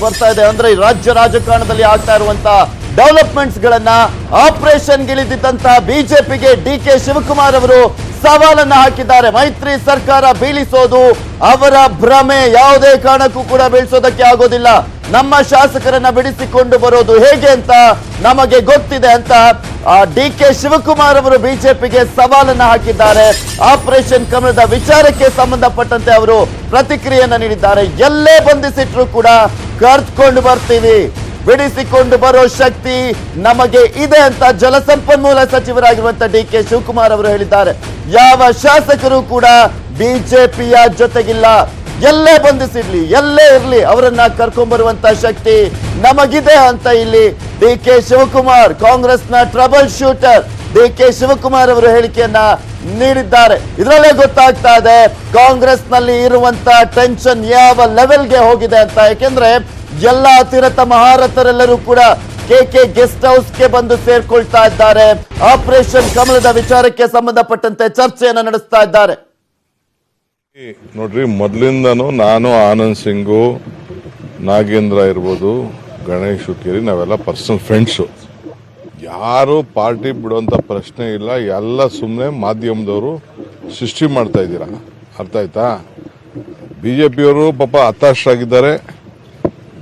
ಬರ್ತಾ ಇದೆ ಅಂದ್ರೆ ರಾಜ್ಯ ರಾಜಕಾರಣದಲ್ಲಿ ಆಗ್ತಾ ಇರುವಂತ ಡೆವಲಪ್ಮೆಂಟ್ಸ್ ಗಳನ್ನ ಆಪರೇಷನ್ ಗಿಳಿದಿದ್ದಂತ ಬಿಜೆಪಿಗೆ ಡಿಕೆ ಶಿವಕುಮಾರ್ ಅವರು ಸವಾಲನ್ನ ಹಾಕಿದ್ದಾರೆ. ಮೈತ್ರಿ ಸರ್ಕಾರ ಬೀಳಿಸೋದು ಅವರ ಭ್ರಮೆ, ಯಾವುದೇ ಕಾರಣಕ್ಕೂ ಕೂಡ ಬೀಳಿಸೋದಕ್ಕೆ ಆಗೋದಿಲ್ಲ. ನಮ್ಮ ಶಾಸಕರನ್ನ ಬಿಡಿಸಿಕೊಂಡು ಬರೋದು ಹೇಗೆ ಅಂತ ನಮಗೆ ಗೊತ್ತಿದೆ ಅಂತ ಡಿಕೆ ಶಿವಕುಮಾರ್ ಅವರು ಬಿಜೆಪಿಗೆ ಸವಾಲನ್ನ ಹಾಕಿದ್ದಾರೆ. ಆಪರೇಷನ್ ಕಮಲದ ವಿಚಾರಕ್ಕೆ ಸಂಬಂಧಪಟ್ಟಂತೆ ಅವರು ಪ್ರತಿಕ್ರಿಯೆಯನ್ನ ನೀಡಿದ್ದಾರೆ. ಎಲ್ಲೇ ಬಂಧಿಸಿಟ್ರು ಕೂಡ ಕರ್ಕೊಂಡು ಬರ್ತೀವಿ, ಬಿಡಿಸಿಕೊಂಡು ಬರೋ ಶಕ್ತಿ ನಮಗೆ ಇದೆ ಅಂತ ಜಲಸಂಪನ್ಮೂಲ ಸಚಿವರಾಗಿರುವಂತ ಡಿಕೆ ಶಿವಕುಮಾರ್ ಅವರು ಹೇಳಿದ್ದಾರೆ. ಯಾವ ಶಾಸಕರು ಕೂಡ ಬಿಜೆಪಿಯ ಜೊತೆಗಿಲ್ಲ. ಎಲ್ಲೇ ಬಂಧಿಸಿರ್ಲಿ, ಎಲ್ಲೇ ಇರ್ಲಿ, ಅವರನ್ನ ಕರ್ಕೊಂಡ್ಬರುವಂತ ಶಕ್ತಿ ನಮಗಿದೆ ಅಂತ ಇಲ್ಲಿ ಡಿಕೆ ಶಿವಕುಮಾರ್, ಕಾಂಗ್ರೆಸ್ನ ಟ್ರಬಲ್ ಶೂಟರ್ ಡಿಕೆ ಶಿವಕುಮಾರ್ ಅವರು ಹೇಳಿಕೆಯನ್ನ ನೀಡಿದ್ದಾರೆ. ಇದರಲ್ಲೇ ಗೊತ್ತಾಗ್ತಾ ಇದೆ ಕಾಂಗ್ರೆಸ್ ನಲ್ಲಿ ಇರುವಂತ ಟೆನ್ಷನ್ ಯಾವ ಲೆವೆಲ್ಗೆ ಹೋಗಿದೆ ಅಂತ. ಯಾಕೆಂದ್ರೆ ಎಲ್ಲ ಅತಿರಥ ಮಹಾರಥರೆಲ್ಲರೂ ಕೂಡ ಕೆಕೆ ಗೆಸ್ಟ್ ಹೌಸ್ಗೆ ಬಂದು ಸೇರ್ಕೊಳ್ತಾ ಇದ್ದಾರೆ. ಆಪರೇಷನ್ ಕಮಲದ ವಿಚಾರಕ್ಕೆ ಸಂಬಂಧಪಟ್ಟಂತೆ ಚರ್ಚೆಯನ್ನು ನಡೆಸ್ತಾ ಇದ್ದಾರೆ. ನೋಡ್ರಿ, ಮೊದಲಿಂದನೂ ನಾನು ಆನಂದ್ ಸಿಂಗು, ನಾಗೇಂದ್ರ ಇರ್ಬೋದು, ಗಣೇಶ್ ಹುಕ್ಕೇರಿ ನಾವೆಲ್ಲ ಪರ್ಸನಲ್ ಫ್ರೆಂಡ್ಸು. ಯಾರು ಪಾರ್ಟಿ ಬಿಡುವಂತ ಪ್ರಶ್ನೆ ಇಲ್ಲ. ಎಲ್ಲ ಸುಮ್ಮನೆ ಮಾಧ್ಯಮದವರು ಸೃಷ್ಟಿ ಮಾಡ್ತಾ ಇದ್ದೀರಾ. ಅರ್ಥ ಆಯ್ತಾ? ಬಿಜೆಪಿಯವರು ಪಾಪ ಹತಾಶರಾಗಿದ್ದಾರೆ.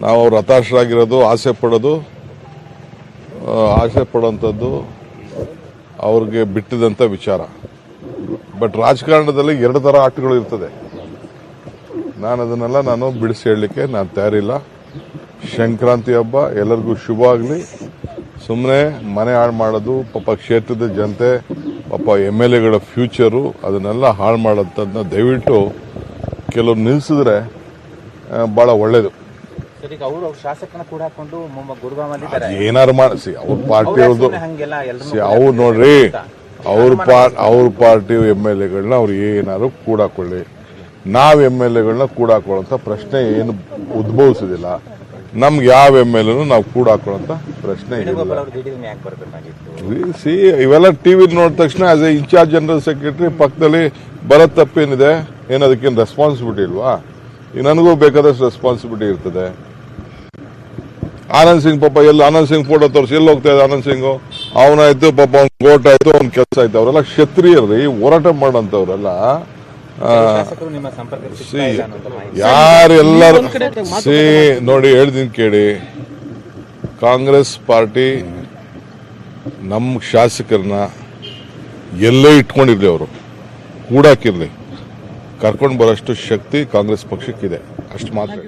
ನಾವು ಅವ್ರು ಹತಾಶರಾಗಿರೋದು, ಆಸೆ ಪಡೋಂಥದ್ದು ಅವ್ರಿಗೆ ಬಿಟ್ಟಿದಂಥ ವಿಚಾರ. ಬಟ್ ರಾಜಕಾರಣದಲ್ಲಿ ಎರಡು ಥರ ಆಟಗಳು ಇರ್ತದೆ. ಅದನ್ನೆಲ್ಲ ಬಿಡಿಸಿ ಹೇಳಲಿಕ್ಕೆ ನಾನು ತಯಾರಿಲ್ಲ. ಸಂಕ್ರಾಂತಿ ಹಬ್ಬ ಎಲ್ಲರಿಗೂ ಶುಭ ಆಗಲಿ. ಸುಮ್ಮನೆ ಮನೆ ಹಾಳು ಮಾಡೋದು, ಪಾಪ ಕ್ಷೇತ್ರದ ಜನತೆ, ಪಾಪ MLAಗಳ ಫ್ಯೂಚರು, ಅದನ್ನೆಲ್ಲ ಹಾಳು ಮಾಡೋಂಥದ್ದನ್ನ ದಯವಿಟ್ಟು ಕೆಲವರು ನಿಲ್ಲಿಸಿದ್ರೆ ಭಾಳ ಒಳ್ಳೇದು. ಏನಾರು ಮಾಡಿಸಿ ಅವ್ರ ಪಾರ್ಟಿ ಅವ್ರು ನೋಡ್ರಿ, ಅವ್ರ ಪಾರ್ಟಿ MLAಗಳನ್ನ ಅವ್ರು ಏನಾದ್ರು ಕೂಡಾಕೊಳ್ಳಿ. ನಾವು MLAಗಳನ್ನ ಕೂಡಾಕೊಳ್ಳೋಂಥ ಪ್ರಶ್ನೆ ಏನು ಉದ್ಭವಿಸೋದಿಲ್ಲ. ನಮ್ಗೆ ಯಾವ MLAನು ನಾವು ಕೂಡಾಕೊಳ್ಳೋಂಥ ಪ್ರಶ್ನೆ ಇಲ್ಲ. ಇವೆಲ್ಲ ಟಿವಿ ನೋಡಿದ ತಕ್ಷಣ as a in charge general secretary ಪಕ್ಕದಲ್ಲಿ ಬರೋದ್ ತಪ್ಪೇನಿದೆ? ಏನದಕ್ಕೇನು ರೆಸ್ಪಾನ್ಸಿಬಿಲಿಟಿ ಇಲ್ವಾ? ನನಗೂ ಬೇಕಾದಷ್ಟು ರೆಸ್ಪಾನ್ಸಿಬಿಲಿಟಿ ಇರ್ತದೆ. ಆನಂದ್ ಸಿಂಗ್ ಪಾಪ ಆನಂದ್ ಸಿಂಗ್ ಫೋಟೋ ತೋರಿಸಿ ಎಲ್ಲಿ ಹೋಗ್ತಾ ಇದೆ ಆನಂದ್ ಸಿಂಗು? ಅವನಾಯ್ತು ಪಾಪ, ಅವ್ನ ಕೋರ್ಟ್ ಆಯ್ತು, ಅವ್ನ ಕೆಲಸ ಆಯ್ತು. ಅವರೆಲ್ಲ ಕ್ಷತ್ರಿಯರ್ರಿ, ಹೋರಾಟ ಮಾಡೋಂಥವ್ರೆಲ್ಲ. ಯಾರೆಲ್ಲರೂ ನೋಡಿ ಹೇಳ್ತೀನಿ ಕೇಳಿ, ಕಾಂಗ್ರೆಸ್ ಪಾರ್ಟಿ ನಮ್ಮ ಶಾಸಕರನ್ನ ಎಲ್ಲೇ ಇಟ್ಕೊಂಡಿರ್ಲಿ, ಅವರು ಕೂಡಾಕಿರ್ಲಿ, ಕರ್ಕೊಂಡು ಬರೋಷ್ಟು ಶಕ್ತಿ ಕಾಂಗ್ರೆಸ್ ಪಕ್ಷಕ್ಕಿದೆ. ಅಷ್ಟು ಮಾತ್ರ.